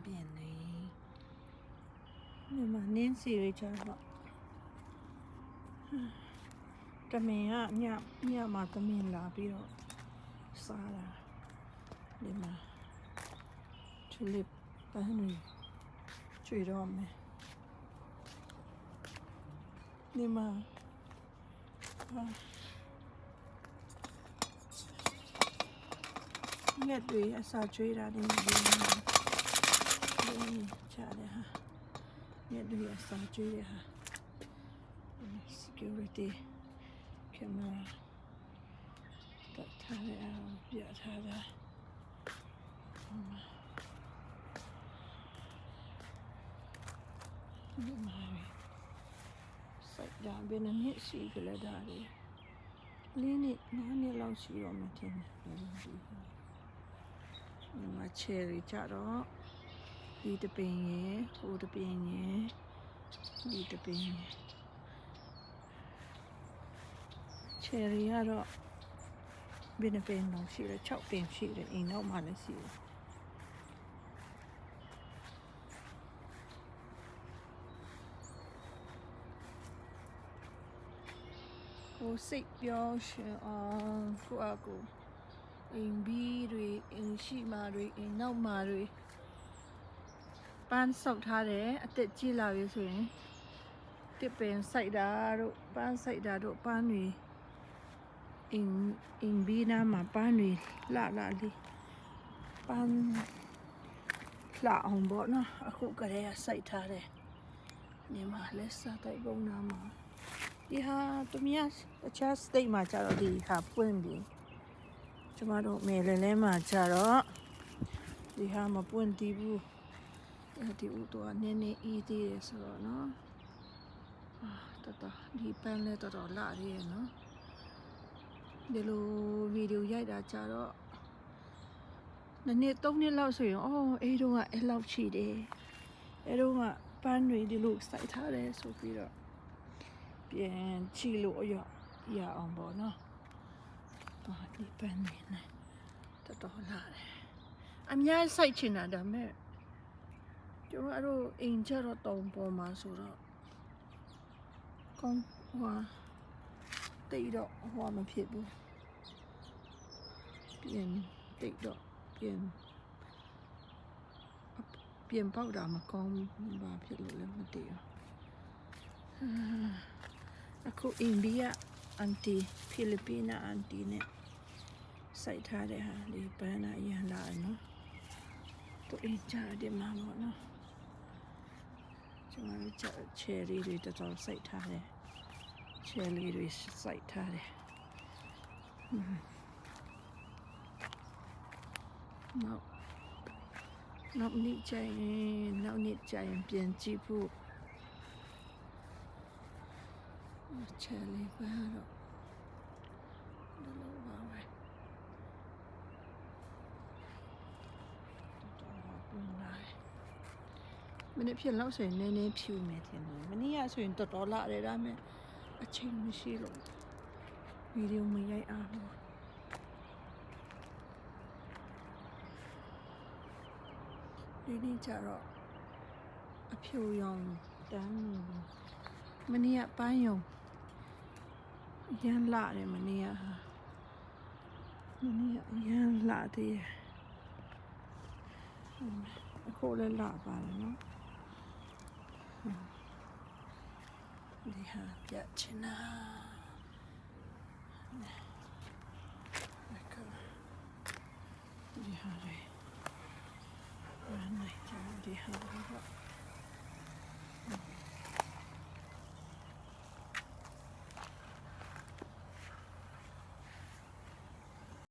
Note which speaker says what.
Speaker 1: ပြင်နေဒီမှာနင်းစီရကြတော့တမင်ကညမှာတမင်လာပြီးတော့စားတာဒီမှာတူလစ်ပန်းတွေကျွေတော့မယ်ဒီမှာငှက်တွေအစာကျွေးတာဒီမှာချတယ်ဟာငှက်တွေအစာကျွေးတယ်ဟာ security camera ပတ်ထားရအောင်ပြထားတာဒီမှာစိုက်ကြဘယ်နှနှစ်ရှိကြလဲဒါလေး9နှစ်လောက်ရှိတော့မှထင်တယ်ဒီမှာ cherry ကြတော့ဒီတပင်ရယ်ဟိုတပင်ရယ်ဒီတပင်ရယ် cherry ကတော့ဘယ်နှပင်လောက်ရှိလဲ6ပင်ရှိတယ်အိမ်နောက်မှလည်းရှိတယ်ကိုစိတ်ပြောရှင်အောင်ကိုအကူအိမ်ဘီတွေအိမ်ရှိမာတွေအိမ်နောက်မာတွေပန်းဆုပ်ထားတယ်အသက်ကြီးလာပြီဆိုရင်တစ်ပင်စိုက်တာတို့ပန်းစိုက်တာတို့ပန်းတွေအိမ်ဘီနာမှာပန်းတွေလှလေးပန်းလှအောင်ပေါ့နော်အခုကလေးကစိုက်ထားတယ်ဒီမှာလက်စားတိုက်ပုံနာမှာဒီဟာသူများအခြား state မှာကျတော့ဒီဟာပွင့်ပြီကျမတို့မယ်လဲမှာကျတော့ဒီဟာမပွင့်သေးဘူးဒီဥတော့နည်းနည်းအေးသေးတယ်ဆိုတော့နော်တော်ဒီပန်းလဲတော်လာရည်နော်ဒီလိုဗီဒီယိုရိုက်တာကျတော့2နှစ်3နှစ်လောက်ဆိုရင်အဲ့တော့ကအဲ့လောက်ရှိတယ်အဲ့တော့ကပန်းတွေဒီလိုစိုက်ထားတယ်ဆိုပြီးတော့ပြန်ချီလို့ရအောင်ပေါ့နော်ဒီပန်းနေနဲ့တော်လာတယ်အများစိုက်ချင်တာဒါမဲ့ကျွန်တော်တို့အိမ်ကျတော့တုံပေါ်မှာဆိုတော့ကောင်းတိတ်တော့မဖြစ်ဘူးတိတ်တော့ပြန်ပေါက်တာမကောင်းဘူးဘာဖြစ်လို့လဲမသိဘူးအခုအိန္ဒိယအန်တီဖိလစ်ပိနာအန်တီနဲ့စိုက်ထားတဲ့ဟာဒီပန်းနာရန်လာနော်သူအင်ကြတယ်မှာပေါ့နော်ကျွန်တော်တို့ချယ်ရီတွေတော်စိုက်ထားတယ်ချယ်ရီတွေစိုက်ထားတယ်နောက်နေ့ကျရင်ပြန်ကြည့်ဖို့ချယ်ရီပါတော့ဒီလိုပါပဲမနေ့ဖြစ်လောက်ဆိုရင်နည်းနည်းဖြူမယ်ထင်တယ်မနေ့ကဆိုရင်တော်လာတယ်ဒါပေမဲ့အချိန်မရှိလို့ဗီဒီယိုမရိုက်အားဘူးဒီနေ့ကျတော့အဖြူရောင်တန်းနေမနေ့ကပန်းယုံရမ်းလာတယ်မနေ့ကရမ်းလာသေးတယ်အခုလည်းလာပါတယ်နော်ဒီဟာပြချင်တာဒီဟာလေးရမ်းလိုက်ကြဒီဟာ